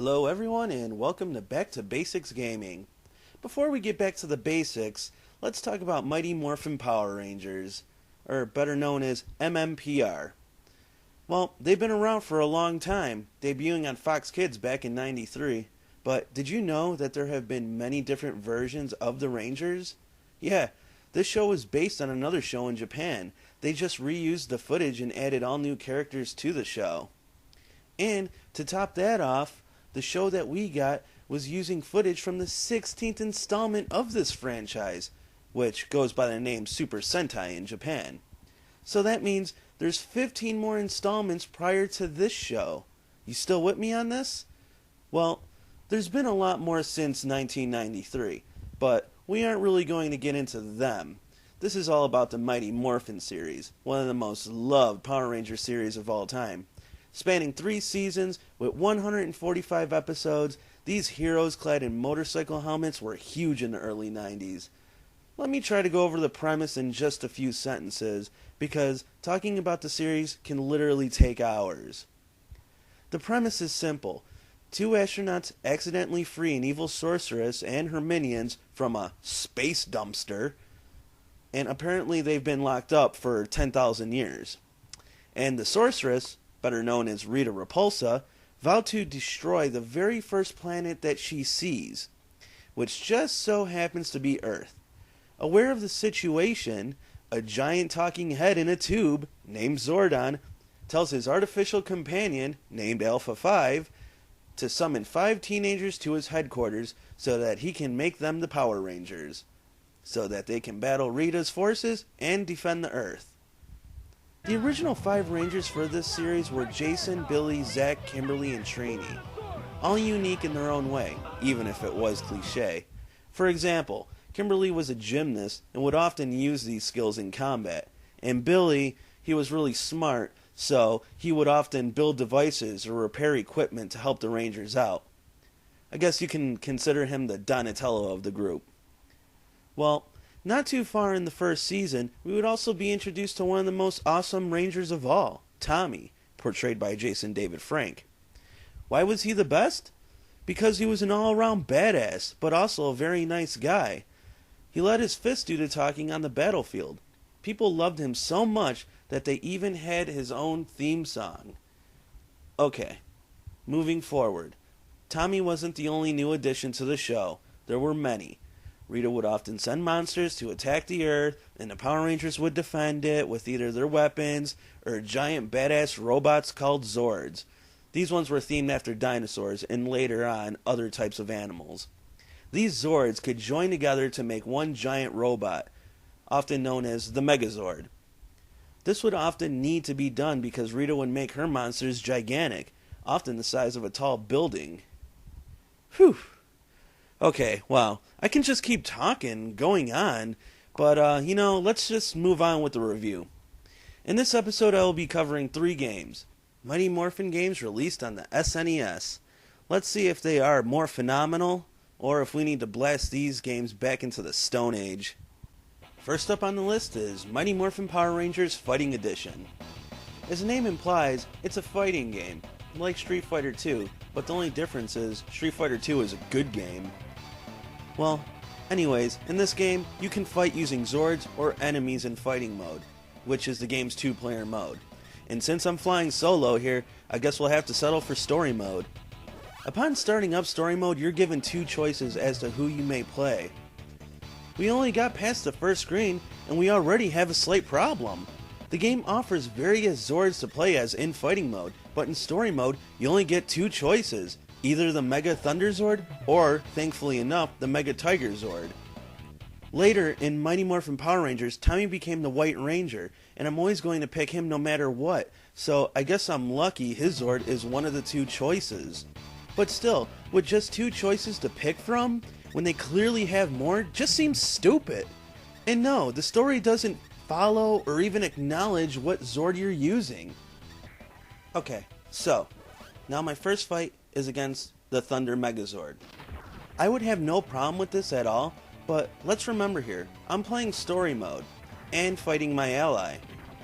Hello everyone and welcome to Back to Basics Gaming. Before we get back to the basics, let's talk about Mighty Morphin Power Rangers, or better known as MMPR. Well, they've been around for a long time, debuting on Fox Kids back in '93, but did you know that there have been many different versions of the Rangers? Yeah, this show is based on another show in Japan. They just reused the footage and added all new characters to the show. And to top that off, the show that we got was using footage from the 16th installment of this franchise, which goes by the name Super Sentai in Japan. So that means there's 15 more installments prior to this show. You still with me on this? Well, there's been a lot more since 1993, but we aren't really going to get into them. This is all about the Mighty Morphin series, one of the most loved Power Ranger series of all time. Spanning 3 seasons with 145 episodes, these heroes clad in motorcycle helmets were huge in the early 90s. Let me try to go over the premise in just a few sentences, because talking about the series can literally take hours. The premise is simple. 2 astronauts accidentally free an evil sorceress and her minions from a space dumpster, and apparently they've been locked up for 10,000 years. And the sorceress, better known as Rita Repulsa, vowed to destroy the very first planet that she sees, which just so happens to be Earth. Aware of the situation, a giant talking head in a tube, named Zordon, tells his artificial companion, named Alpha 5, to summon 5 teenagers to his headquarters so that he can make them the Power Rangers, so that they can battle Rita's forces and defend the Earth. The original 5 Rangers for this series were Jason, Billy, Zach, Kimberly, and Trini, all unique in their own way, even if it was cliché. For example, Kimberly was a gymnast and would often use these skills in combat, and Billy, he was really smart, so he would often build devices or repair equipment to help the Rangers out. I guess you can consider him the Donatello of the group. Well, not too far in the first season, we would also be introduced to one of the most awesome Rangers of all, Tommy, portrayed by Jason David Frank. Why was he the best? Because he was an all-around badass, but also a very nice guy. He let his fists do the talking on the battlefield. People loved him so much that they even had his own theme song. Okay, moving forward. Tommy wasn't the only new addition to the show. There were many. Rita would often send monsters to attack the Earth, and the Power Rangers would defend it with either their weapons or giant badass robots called Zords. These ones were themed after dinosaurs and later on other types of animals. These Zords could join together to make one giant robot, often known as the Megazord. This would often need to be done because Rita would make her monsters gigantic, often the size of a tall building. Whew. Okay, wow, I can just keep talking, going on, but, let's just move on with the review. In this episode, I will be covering 3 games. Mighty Morphin games released on the SNES. Let's see if they are more phenomenal, or if we need to blast these games back into the Stone Age. First up on the list is Mighty Morphin Power Rangers Fighting Edition. As the name implies, it's a fighting game, like Street Fighter 2, but the only difference is Street Fighter 2 is a good game. Well, anyways, in this game, you can fight using Zords or enemies in fighting mode, which is the game's 2-player mode. And since I'm flying solo here, I guess we'll have to settle for story mode. Upon starting up story mode, you're given 2 choices as to who you may play. We only got past the first screen, and we already have a slight problem. The game offers various Zords to play as in fighting mode, but in story mode, you only get 2 choices. Either the Mega Thunder Zord, or, thankfully enough, the Mega Tiger Zord. Later, in Mighty Morphin Power Rangers, Tommy became the White Ranger, and I'm always going to pick him no matter what, so I guess I'm lucky his Zord is one of the 2 choices. But still, with just 2 choices to pick from, when they clearly have more, just seems stupid. And no, the story doesn't follow or even acknowledge what Zord you're using. Okay, so, now my first fight is against the Thunder Megazord. I would have no problem with this at all, but let's remember here, I'm playing story mode, and fighting my ally.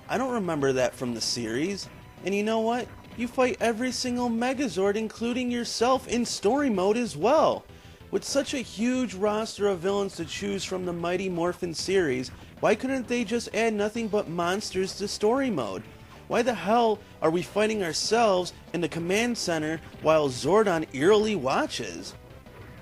I don't remember that from the series, and you know what? You fight every single Megazord, including yourself, in story mode as well. With such a huge roster of villains to choose from the Mighty Morphin series, why couldn't they just add nothing but monsters to story mode? Why the hell are we fighting ourselves in the command center while Zordon eerily watches?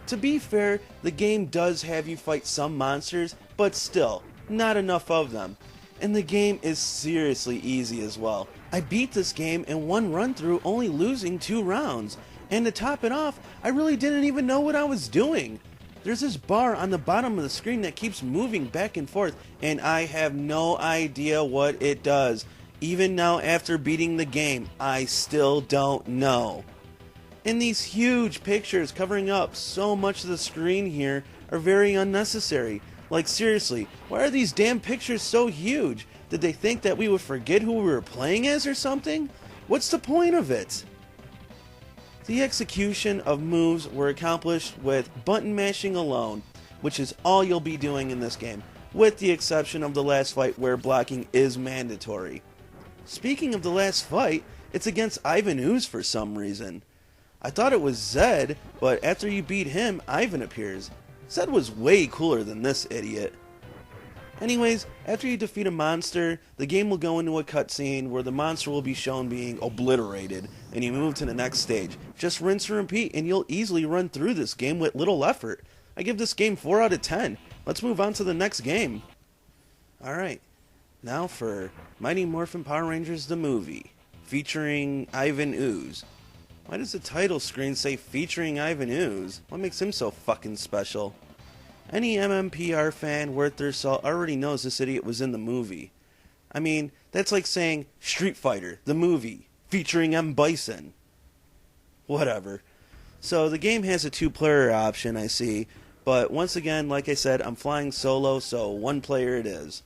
To be fair, the game does have you fight some monsters, but still, not enough of them. And the game is seriously easy as well. I beat this game in one run through, only losing 2 rounds. And to top it off, I really didn't even know what I was doing. There's this bar on the bottom of the screen that keeps moving back and forth, and I have no idea what it does. Even now, after beating the game, I still don't know. And these huge pictures covering up so much of the screen here are very unnecessary. Like seriously, why are these damn pictures so huge? Did they think that we would forget who we were playing as or something? What's the point of it? The execution of moves were accomplished with button mashing alone, which is all you'll be doing in this game, with the exception of the last fight where blocking is mandatory. Speaking of the last fight, it's against Ivan Ooze for some reason. I thought it was Zed, but after you beat him, Ivan appears. Zed was way cooler than this idiot. Anyways, after you defeat a monster, the game will go into a cutscene where the monster will be shown being obliterated, and you move to the next stage. Just rinse and repeat, and you'll easily run through this game with little effort. I give this game 4 out of 10. Let's move on to the next game. Alright, now for Mighty Morphin Power Rangers the movie, featuring Ivan Ooze. Why does the title screen say featuring Ivan Ooze? What makes him so fucking special? Any MMPR fan worth their salt already knows this idiot was in the movie. I mean, that's like saying Street Fighter, the movie, featuring M. Bison. Whatever. So the game has a 2-player option, I see, but once again, like I said, I'm flying solo, so 1 player it is.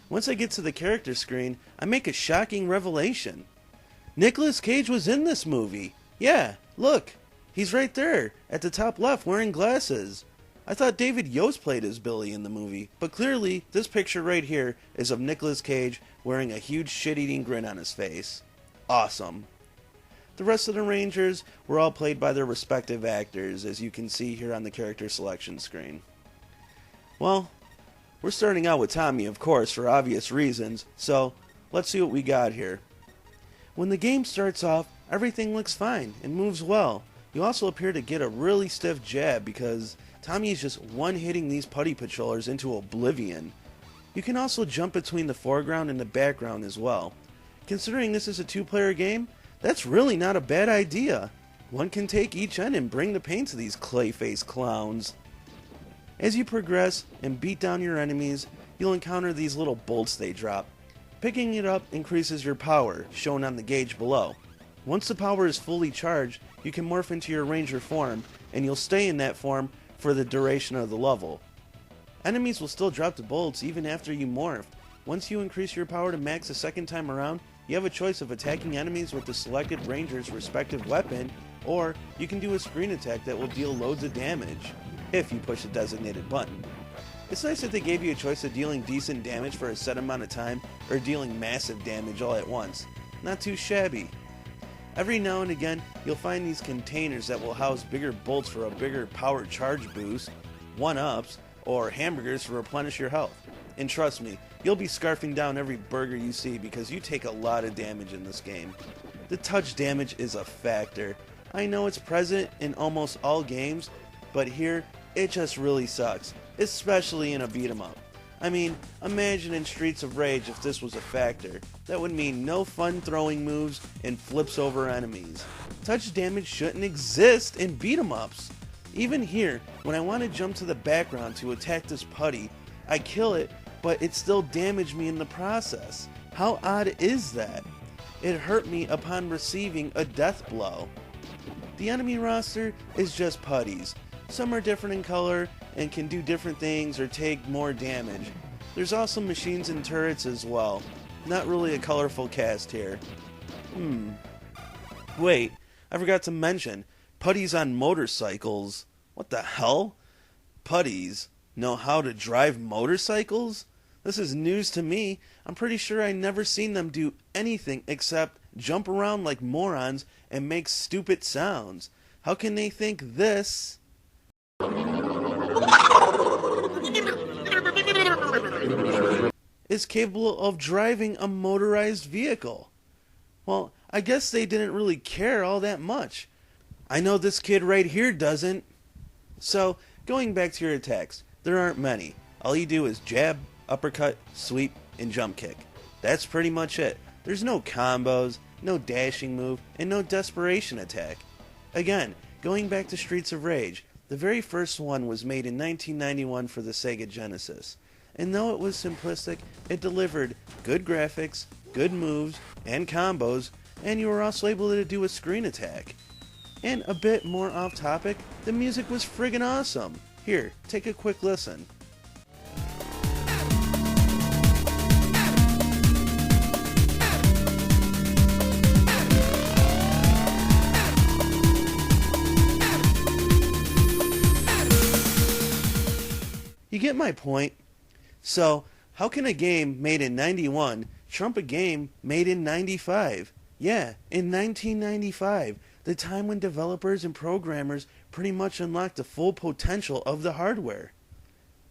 Once I get to the character screen, I make a shocking revelation. Nicolas Cage was in this movie. Yeah, look, he's right there, at the top left, wearing glasses. I thought David Yost played as Billy in the movie, but clearly this picture right here is of Nicolas Cage wearing a huge shit-eating grin on his face. Awesome. The rest of the Rangers were all played by their respective actors, as you can see here on the character selection screen. Well, we're starting out with Tommy, of course, for obvious reasons, so let's see what we got here. When the game starts off, everything looks fine and moves well. You also appear to get a really stiff jab because Tommy is just one-hitting these putty patrollers into oblivion. You can also jump between the foreground and the background as well. Considering this is a 2-player game, that's really not a bad idea. One can take each end and bring the pain to these clay-faced clowns. As you progress and beat down your enemies, you'll encounter these little bolts they drop. Picking it up increases your power, shown on the gauge below. Once the power is fully charged, you can morph into your Ranger form, and you'll stay in that form for the duration of the level. Enemies will still drop the bolts even after you morph. Once you increase your power to max a second time around, you have a choice of attacking enemies with the selected Ranger's respective weapon, or you can do a screen attack that will deal loads of damage, if you push the designated button. It's nice that they gave you a choice of dealing decent damage for a set amount of time, or dealing massive damage all at once. Not too shabby. Every now and again, you'll find these containers that will house bigger bolts for a bigger power charge boost, 1-ups, or hamburgers to replenish your health. And trust me, you'll be scarfing down every burger you see because you take a lot of damage in this game. The touch damage is a factor. I know it's present in almost all games, but here, it just really sucks, especially in a beat 'em up. I mean, imagine in Streets of Rage if this was a factor. That would mean no fun throwing moves and flips over enemies. Touch damage shouldn't exist in beat 'em ups. Even here, when I want to jump to the background to attack this putty, I kill it, but it still damaged me in the process. How odd is that? It hurt me upon receiving a death blow. The enemy roster is just putties. Some are different in color and can do different things or take more damage. There's also machines and turrets as well. Not really a colorful cast here. Wait, I forgot to mention, putties on motorcycles. What the hell? Putties know how to drive motorcycles? This is news to me. I'm pretty sure I never seen them do anything except jump around like morons, and make stupid sounds. How can they think this is capable of driving a motorized vehicle? Well, I guess they didn't really care all that much. I know this kid right here doesn't. So, going back to your attacks, there aren't many. All you do is jab, uppercut, sweep, and jump kick. That's pretty much it. There's no combos, no dashing move, and no desperation attack. Again, going back to Streets of Rage, the very first one was made in 1991 for the Sega Genesis. And though it was simplistic, it delivered good graphics, good moves, and combos, and you were also able to do a screen attack. And a bit more off topic, the music was friggin' awesome. Here, take a quick listen. You get my point? So, how can a game made in 91 trump a game made in 95? Yeah, in 1995, the time when developers and programmers pretty much unlocked the full potential of the hardware.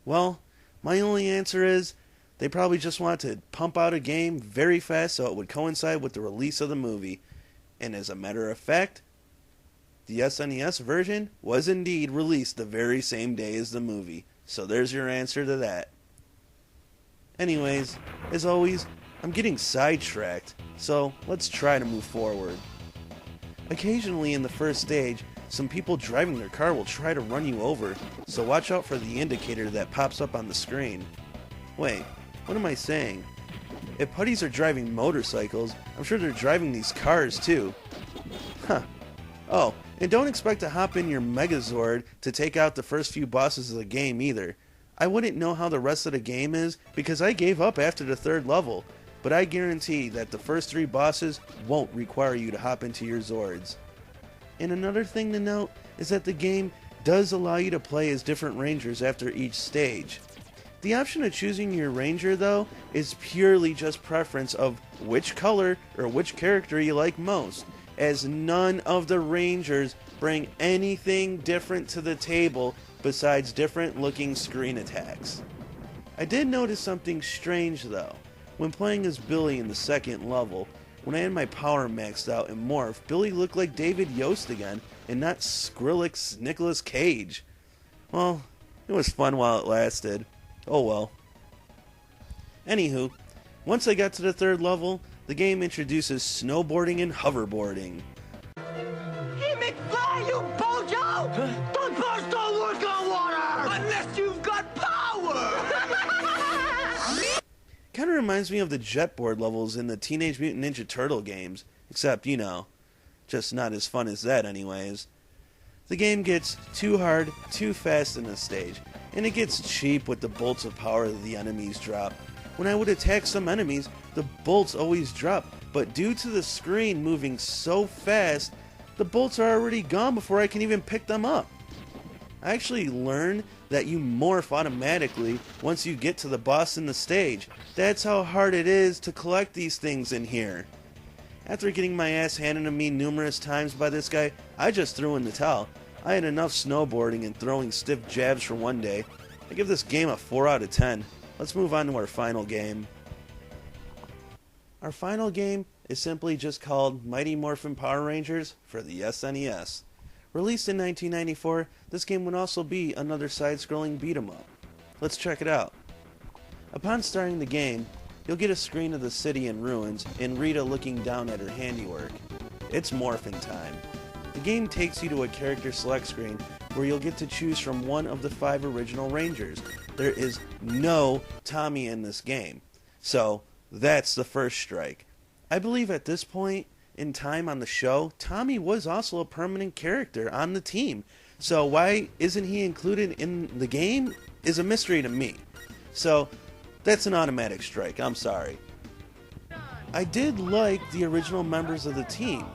Well, my only answer is they probably just wanted to pump out a game very fast so it would coincide with the release of the movie. And as a matter of fact, the SNES version was indeed released the very same day as the movie. So there's your answer to that. Anyways, as always, I'm getting sidetracked, so let's try to move forward. Occasionally in the first stage, some people driving their car will try to run you over, so watch out for the indicator that pops up on the screen. Wait, what am I saying? If putties are driving motorcycles, I'm sure they're driving these cars too. Huh. Oh, and don't expect to hop in your Megazord to take out the first few bosses of the game either. I wouldn't know how the rest of the game is because I gave up after the 3rd level, but I guarantee that the first 3 bosses won't require you to hop into your Zords. And another thing to note is that the game does allow you to play as different Rangers after each stage. The option of choosing your Ranger, though, is purely just preference of which color or which character you like most, as none of the Rangers bring anything different to the table besides different looking screen attacks. I did notice something strange though. When playing as Billy in the 2nd level, when I had my power maxed out and morph, Billy looked like David Yost again and not Skrillex Nicolas Cage. Well, it was fun while it lasted. Oh well. Anywho, once I got to the 3rd level, the game introduces snowboarding and hoverboarding. Hey, McFly, you bojo! The bus don't work on water! Unless you've got power! Kinda reminds me of the jetboard levels in the Teenage Mutant Ninja Turtle games, except, you know, just not as fun as that anyways. The game gets too hard, too fast in this stage, and it gets cheap with the bolts of power that the enemies drop. When I would attack some enemies, the bolts always drop, but due to the screen moving so fast, the bolts are already gone before I can even pick them up. I actually learned that you morph automatically once you get to the boss in the stage. That's how hard it is to collect these things in here. After getting my ass handed to me numerous times by this guy, I just threw in the towel. I had enough snowboarding and throwing stiff jabs for one day. I give this game a 4 out of 10. Let's move on to our final game. Our final game is simply just called Mighty Morphin Power Rangers for the SNES. Released in 1994, this game would also be another side-scrolling beat-em-up. Let's check it out. Upon starting the game, you'll get a screen of the city in ruins and Rita looking down at her handiwork. It's Morphin time. The game takes you to a character select screen where you'll get to choose from one of the 5 original Rangers. There is no Tommy in this game. So, that's the first strike. I believe at this point in time on the show, Tommy was also a permanent character on the team. So why isn't he included in the game is a mystery to me. So, that's an automatic strike. I'm sorry. I did like the original members of the team,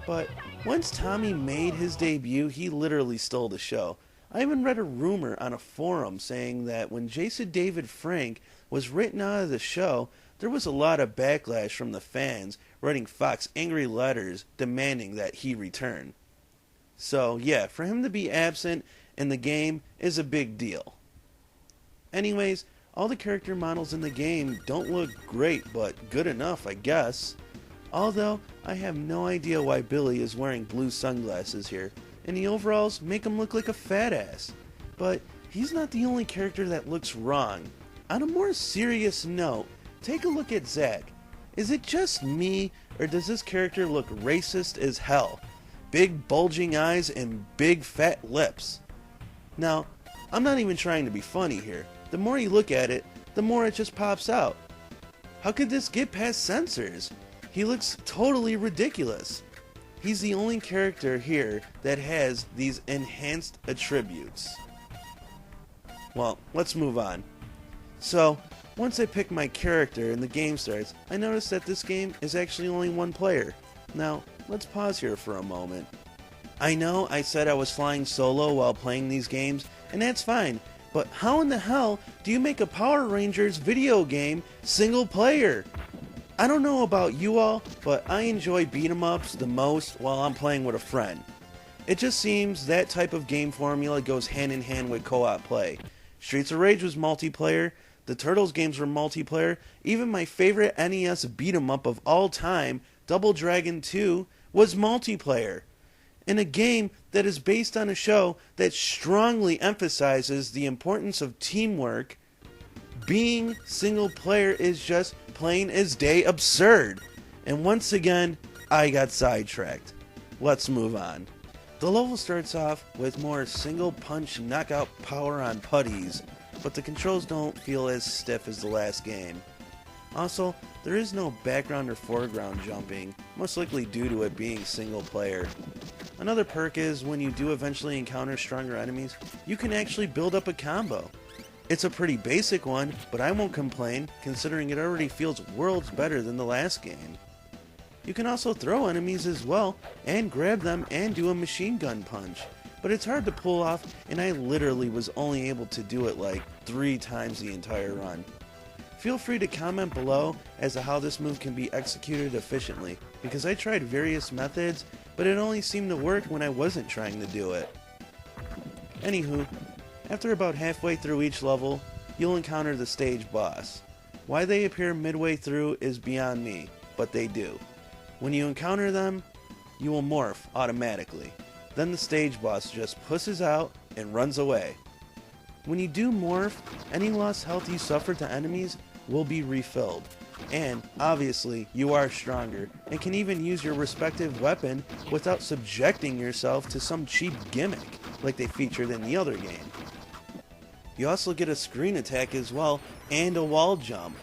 but once Tommy made his debut, he literally stole the show. I even read a rumor on a forum saying that when Jason David Frank was written out of the show, there was a lot of backlash from the fans writing Fox angry letters demanding that he return. So yeah, for him to be absent in the game is a big deal. Anyways, all the character models in the game don't look great, but good enough, I guess. Although, I have no idea why Billy is wearing blue sunglasses here, and the overalls make him look like a fat ass. But he's not the only character that looks wrong. On a more serious note, take a look at Zack. Is it just me, or does this character look racist as hell? Big bulging eyes and big fat lips. Now, I'm not even trying to be funny here. The more you look at it, the more it just pops out. How could this get past censors? He looks totally ridiculous. He's the only character here that has these enhanced attributes. Well, let's move on. So, once I pick my character and the game starts, I notice that this game is actually only one player. Now, let's pause here for a moment. I know I said I was flying solo while playing these games, and that's fine, but how in the hell do you make a Power Rangers video game single player? I don't know about you all, but I enjoy beat-em-ups the most while I'm playing with a friend. It just seems that type of game formula goes hand in hand with co-op play. Streets of Rage was multiplayer, the Turtles games were multiplayer, even my favorite NES beat-em-up of all time, Double Dragon 2, was multiplayer. In a game that is based on a show that strongly emphasizes the importance of teamwork, being single player is just plain as day absurd. And once again, I got sidetracked. Let's move on. The level starts off with more single punch knockout power on putties, but the controls don't feel as stiff as the last game. Also, there is no background or foreground jumping, most likely due to it being single player. Another perk is when you do eventually encounter stronger enemies, you can actually build up a combo. It's a pretty basic one, but I won't complain, considering it already feels worlds better than the last game. You can also throw enemies as well, and grab them and do a machine gun punch, but it's hard to pull off, and I literally was only able to do it like 3 times the entire run. Feel free to comment below as to how this move can be executed efficiently, because I tried various methods, but it only seemed to work when I wasn't trying to do it. Anywho, after about halfway through each level, you'll encounter the stage boss. Why they appear midway through is beyond me, but they do. When you encounter them, you will morph automatically. Then the stage boss just pusses out and runs away. When you do morph, any lost health you suffer to enemies will be refilled. And, obviously, you are stronger, and can even use your respective weapon without subjecting yourself to some cheap gimmick, like they featured in the other game. You also get a screen attack as well, and a wall jump.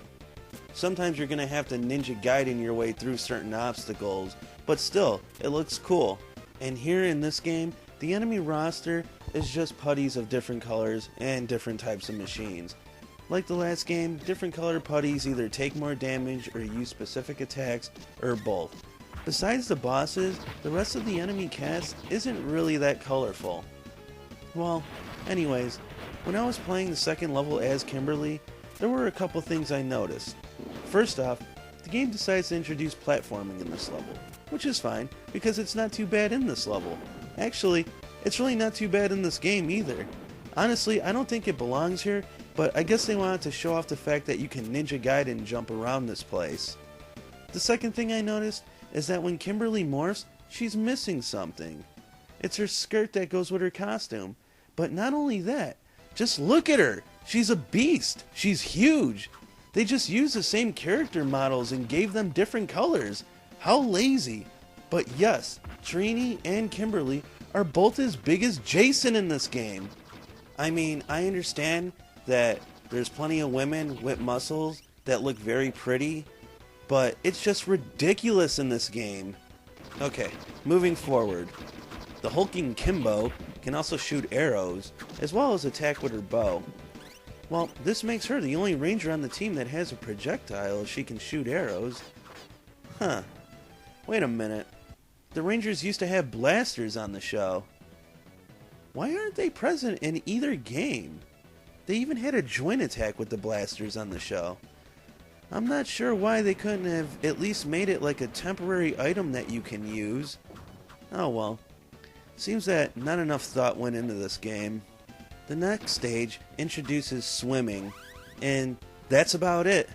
Sometimes you're going to have to Ninja Gaiden your way through certain obstacles, but still, it looks cool. And here in this game, the enemy roster is just putties of different colors and different types of machines. Like the last game, different colored putties either take more damage or use specific attacks, or both. Besides the bosses, the rest of the enemy cast isn't really that colorful. Well, anyways, when I was playing the second level as Kimberly, there were a couple things I noticed. First off, the game decides to introduce platforming in this level, which is fine, because it's not too bad in this level. Actually, it's really not too bad in this game either. Honestly, I don't think it belongs here, but I guess they wanted to show off the fact that you can Ninja Gaiden jump around this place. The second thing I noticed is that when Kimberly morphs, she's missing something. It's her skirt that goes with her costume. But not only that, just look at her! She's a beast! She's huge! They just used the same character models and gave them different colors. How lazy! But yes, Trini and Kimberly are both as big as Jason in this game. I mean, I understand that there's plenty of women with muscles that look very pretty, but it's just ridiculous in this game. Okay, moving forward. The hulking Kimbo can also shoot arrows, as well as attack with her bow. Well, this makes her the only ranger on the team that has a projectile she can shoot arrows. Huh. Wait a minute. The Rangers used to have blasters on the show. Why aren't they present in either game? They even had a joint attack with the blasters on the show. I'm not sure why they couldn't have at least made it like a temporary item that you can use. Oh well. Seems that not enough thought went into this game. The next stage introduces swimming, and that's about it.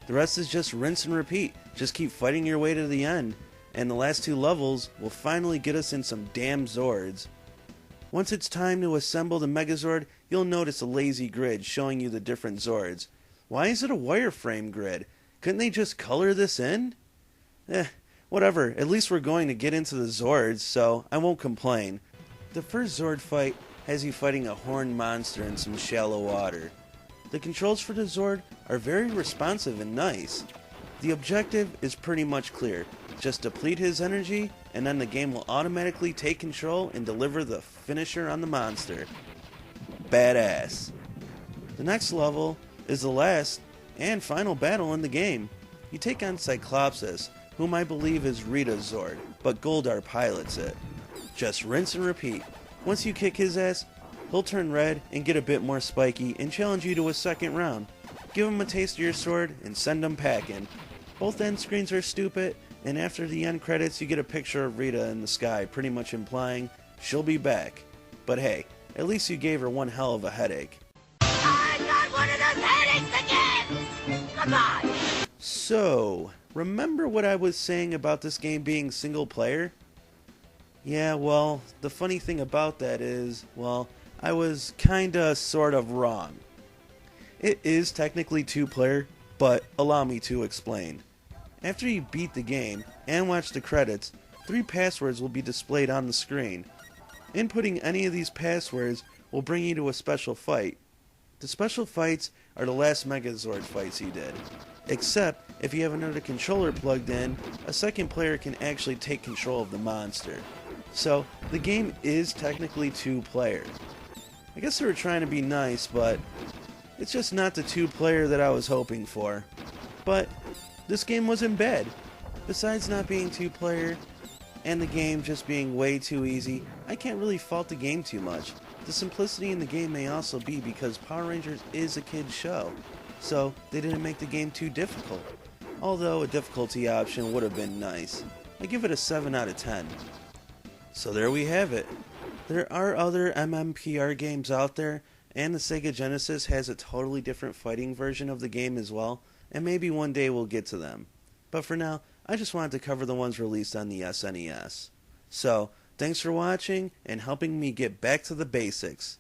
The rest is just rinse and repeat. Just keep fighting your way to the end, and the last 2 levels will finally get us in some damn Zords. Once it's time to assemble the Megazord, you'll notice a lazy grid showing you the different Zords. Why is it a wireframe grid? Couldn't they just color this in? Whatever. At least we're going to get into the Zords, so I won't complain. The first Zord fight has you fighting a horned monster in some shallow water. The controls for the Zord are very responsive and nice. The objective is pretty much clear. Just deplete his energy, and then the game will automatically take control and deliver the finisher on the monster. Badass. The next level is the last and final battle in the game. You take on Cyclopsis, whom I believe is Rita's Zord, but Goldar pilots it. Just rinse and repeat. Once you kick his ass, he'll turn red and get a bit more spiky and challenge you to a second round. Give him a taste of your sword and send him packing. Both end screens are stupid, and after the end credits you get a picture of Rita in the sky, pretty much implying she'll be back. But hey, at least you gave her one hell of a headache. I got one of those headaches again! Come on! So, remember what I was saying about this game being single player? Yeah, well, the funny thing about that is, well, I was kinda sort of wrong. It is technically 2-player, but allow me to explain. After you beat the game and watch the credits, 3 passwords will be displayed on the screen. Inputting any of these passwords will bring you to a special fight. The special fights are the last Megazord fights you did. Except, if you have another controller plugged in, a second player can actually take control of the monster. So, the game is technically 2-player. I guess they were trying to be nice, but it's just not the 2-player that I was hoping for. But this game wasn't bad. Besides not being 2-player, and the game just being way too easy, I can't really fault the game too much. The simplicity in the game may also be because Power Rangers is a kid's show, so they didn't make the game too difficult. Although a difficulty option would have been nice. I give it a 7 out of 10. So there we have it. There are other MMPR games out there, and the Sega Genesis has a totally different fighting version of the game as well, and maybe one day we'll get to them. But for now, I just wanted to cover the ones released on the SNES. So, thanks for watching and helping me get back to the basics.